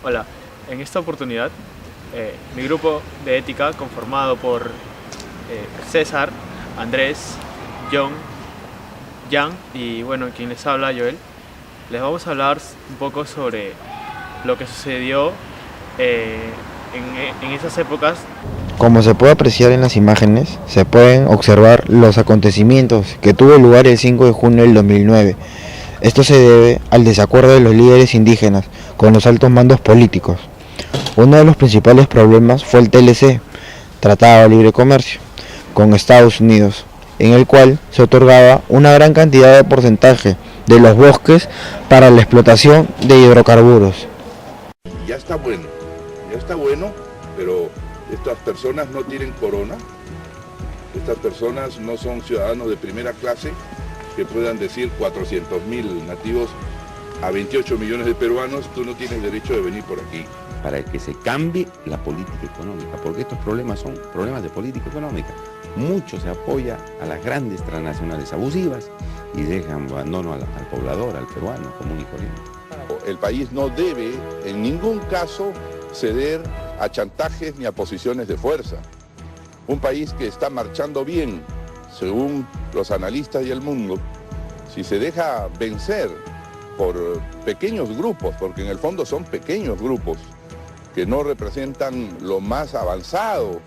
Hola, en esta oportunidad mi grupo de ética conformado por César, Andrés, John, Jan y bueno, quien les habla, Joel, les vamos a hablar un poco sobre lo que sucedió en esas épocas. Como se puede apreciar en las imágenes, se pueden observar los acontecimientos que tuvo lugar el 5 de junio del 2009. Esto se debe al desacuerdo de los líderes indígenas con los altos mandos políticos. Uno de los principales problemas fue el TLC, Tratado de Libre Comercio, con Estados Unidos, en el cual se otorgaba una gran cantidad de porcentaje de los bosques para la explotación de hidrocarburos. Ya está bueno, pero estas personas no tienen corona, estas personas no son ciudadanos de primera clase que puedan decir 400.000 nativos a 28 millones de peruanos, tú no tienes derecho de venir por aquí. Para que se cambie la política económica, porque estos problemas son problemas de política económica. Mucho se apoya a las grandes transnacionales abusivas y dejan abandono al poblador, al peruano común y corriente. El país no debe en ningún caso ceder a chantajes ni a posiciones de fuerza. Un país que está marchando bien, según los analistas y el mundo, si se deja vencer por pequeños grupos, porque en el fondo son pequeños grupos que no representan lo más avanzado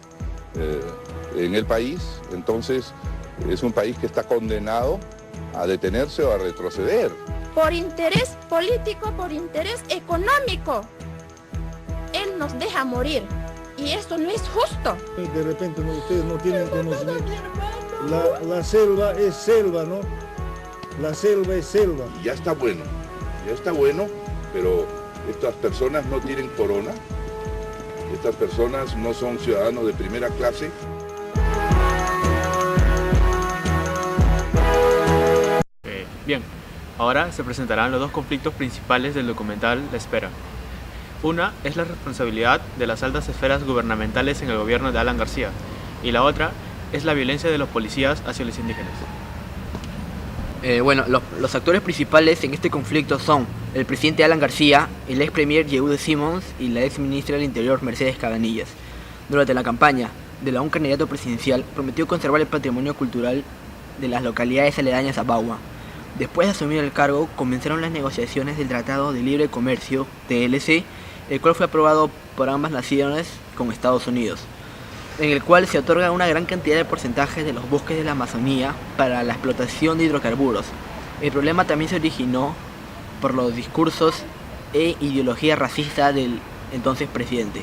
en el país, entonces es un país que está condenado a detenerse o a retroceder. Por interés político, por interés económico, él nos deja morir y esto no es justo. De repente ustedes no tienen conocimiento. La selva es selva, ¿no? La selva es selva. Y ya está bueno, pero estas personas no tienen corona, estas personas no son ciudadanos de primera clase. Bien, ahora se presentarán los dos conflictos principales del documental La Espera. Una es la responsabilidad de las altas esferas gubernamentales en el gobierno de Alan García y la otra es la violencia de los policías hacia los indígenas. Los actores principales en este conflicto son el presidente Alan García, el ex premier Yehude Simons y la ex ministra del Interior Mercedes Cabanillas. Durante la campaña de un candidato presidencial prometió conservar el patrimonio cultural de las localidades aledañas a Bagua. Después de asumir el cargo, comenzaron las negociaciones del Tratado de Libre Comercio, TLC, el cual fue aprobado por ambas naciones con Estados Unidos, en el cual se otorga una gran cantidad de porcentajes de los bosques de la Amazonía para la explotación de hidrocarburos. El problema también se originó por los discursos e ideología racista del entonces presidente.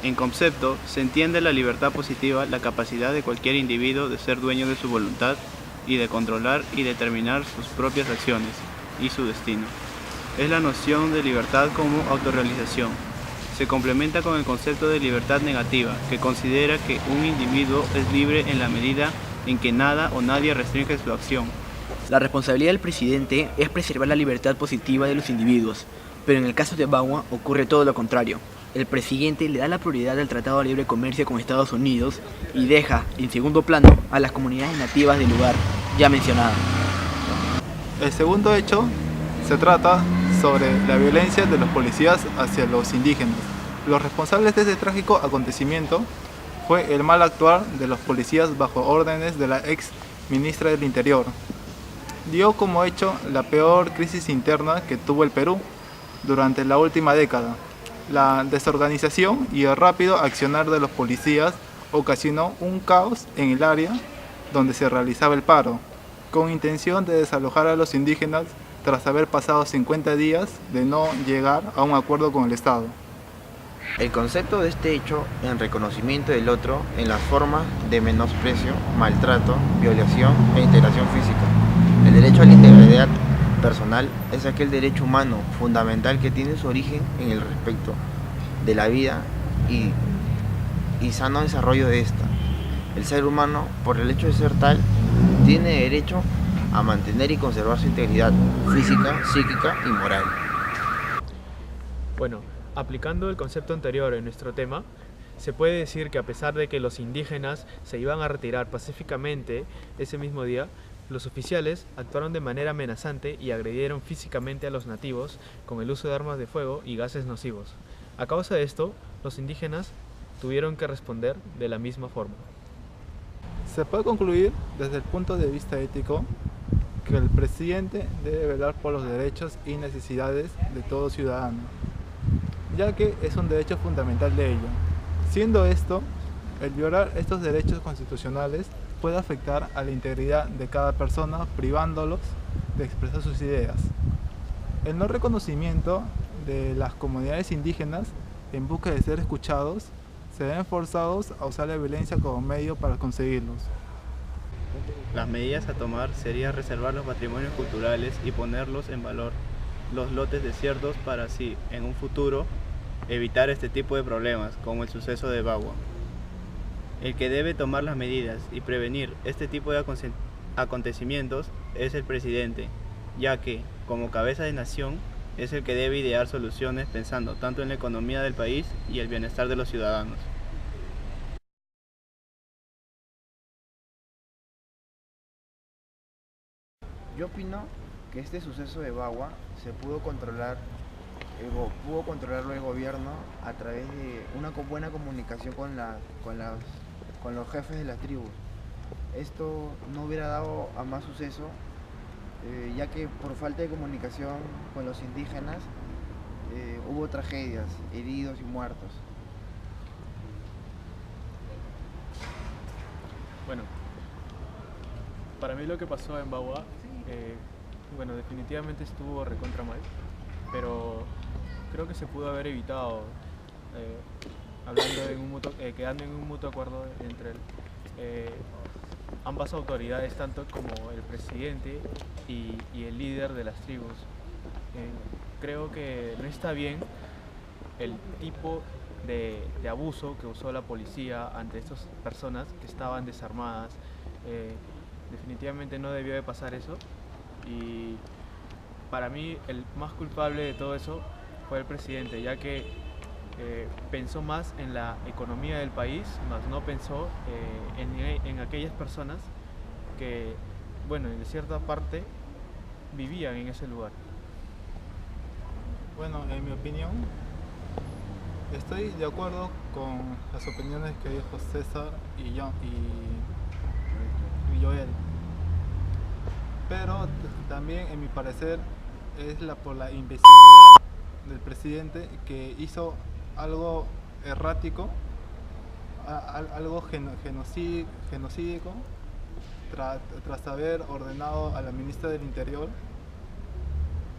En concepto, se entiende la libertad positiva, la capacidad de cualquier individuo de ser dueño de su voluntad y de controlar y determinar sus propias acciones y su destino. Es la noción de libertad como autorrealización. Se complementa con el concepto de libertad negativa, que considera que un individuo es libre en la medida en que nada o nadie restringe su acción. La responsabilidad del presidente es preservar la libertad positiva de los individuos, pero en el caso de Bagua ocurre todo lo contrario. El presidente le da la prioridad al Tratado de Libre Comercio con Estados Unidos y deja en segundo plano a las comunidades nativas del lugar ya mencionadas. El segundo hecho se trata sobre la violencia de los policías hacia los indígenas. Los responsables de este trágico acontecimiento fue el mal actuar de los policías bajo órdenes de la ex ministra del Interior. Dio como hecho la peor crisis interna que tuvo el Perú durante la última década. La desorganización y el rápido accionar de los policías ocasionó un caos en el área donde se realizaba el paro, con intención de desalojar a los indígenas tras haber pasado 50 días de no llegar a un acuerdo con el Estado. El concepto de este hecho en reconocimiento del otro en las formas de menosprecio, maltrato, violación e integración física. El derecho a la integridad personal es aquel derecho humano fundamental que tiene su origen en el respeto de la vida y sano desarrollo de esta. El ser humano, por el hecho de ser tal, tiene derecho a mantener y conservar su integridad física, psíquica y moral. Bueno, aplicando el concepto anterior en nuestro tema, se puede decir que a pesar de que los indígenas se iban a retirar pacíficamente ese mismo día, Los oficiales actuaron de manera amenazante y agredieron físicamente a los nativos con el uso de armas de fuego y gases nocivos. A causa de esto, los indígenas tuvieron que responder de la misma forma. Se puede concluir desde el punto de vista ético que el presidente debe velar por los derechos y necesidades de todo ciudadano, ya que es un derecho fundamental de ello. Siendo esto, el violar estos derechos constitucionales puede afectar a la integridad de cada persona, privándolos de expresar sus ideas. El no reconocimiento de las comunidades indígenas en busca de ser escuchados se ven forzados a usar la violencia como medio para conseguirlos. Las medidas a tomar sería reservar los patrimonios culturales y ponerlos en valor, los lotes desiertos, para así, en un futuro, evitar este tipo de problemas, como el suceso de Bagua. El que debe tomar las medidas y prevenir este tipo de acontecimientos es el presidente, ya que, como cabeza de nación, es el que debe idear soluciones pensando tanto en la economía del país y el bienestar de los ciudadanos. Yo opino que este suceso de Bagua se pudo controlarlo el gobierno a través de una buena comunicación con los jefes de las tribus. Esto no hubiera dado a más suceso, ya que por falta de comunicación con los indígenas hubo tragedias, heridos y muertos. Bueno, para mí lo que pasó en Bagua, bueno, definitivamente estuvo recontra mal, pero creo que se pudo haber evitado, quedando en un mutuo acuerdo entre ambas autoridades, tanto como el presidente y el líder de las tribus. Creo que no está bien el tipo de abuso que usó la policía ante estas personas que estaban desarmadas. Definitivamente no debió de pasar eso, y para mí el más culpable de todo eso fue el presidente, ya que pensó más en la economía del país, más no pensó en aquellas personas que, bueno, en cierta parte vivían en ese lugar. Bueno, en mi opinión, estoy de acuerdo con las opiniones que dijo César y Joel, pero también, en mi parecer, es por la imbecilidad del presidente, que hizo algo errático, algo genocídico, tras haber ordenado a la ministra del Interior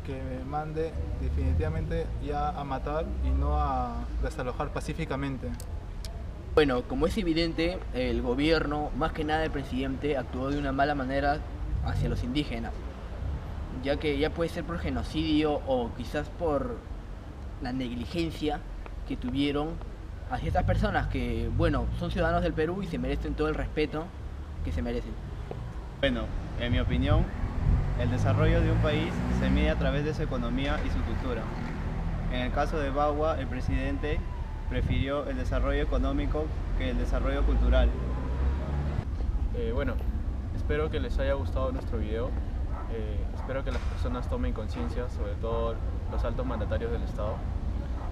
que mande definitivamente ya a matar y no a desalojar pacíficamente. Bueno, como es evidente, el gobierno, más que nada el presidente, actuó de una mala manera hacia los indígenas, ya que ya puede ser por genocidio o quizás por la negligencia que tuvieron hacia estas personas que, bueno, son ciudadanos del Perú y se merecen todo el respeto que se merecen. Bueno, en mi opinión, el desarrollo de un país se mide a través de su economía y su cultura. En el caso de Bagua, el presidente prefirió el desarrollo económico que el desarrollo cultural. Bueno, espero que les haya gustado nuestro video. Espero que las personas tomen conciencia, sobre todo los altos mandatarios del Estado,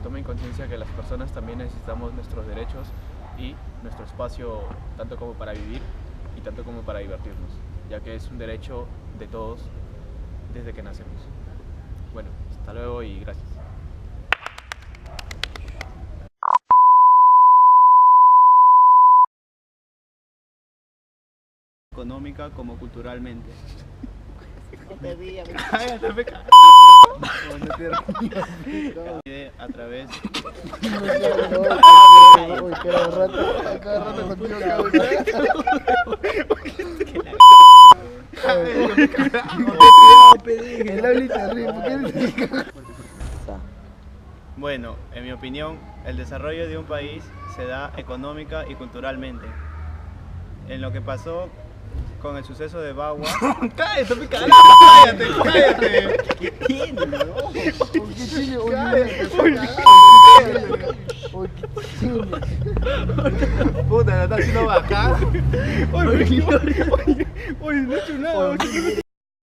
tomen conciencia que las personas también necesitamos nuestros derechos y nuestro espacio, tanto como para vivir y tanto como para divertirnos, ya que es un derecho de todos desde que nacemos. Bueno, hasta luego y gracias. Económica como culturalmente. A través Bueno, en mi opinión, el desarrollo de un país se da económica y culturalmente. En lo que pasó con el suceso de Bagua. ¡Cállate, cállate! ¿Qué tiene, no? Puta, la está haciendo bajar. Oye, no he hecho nada.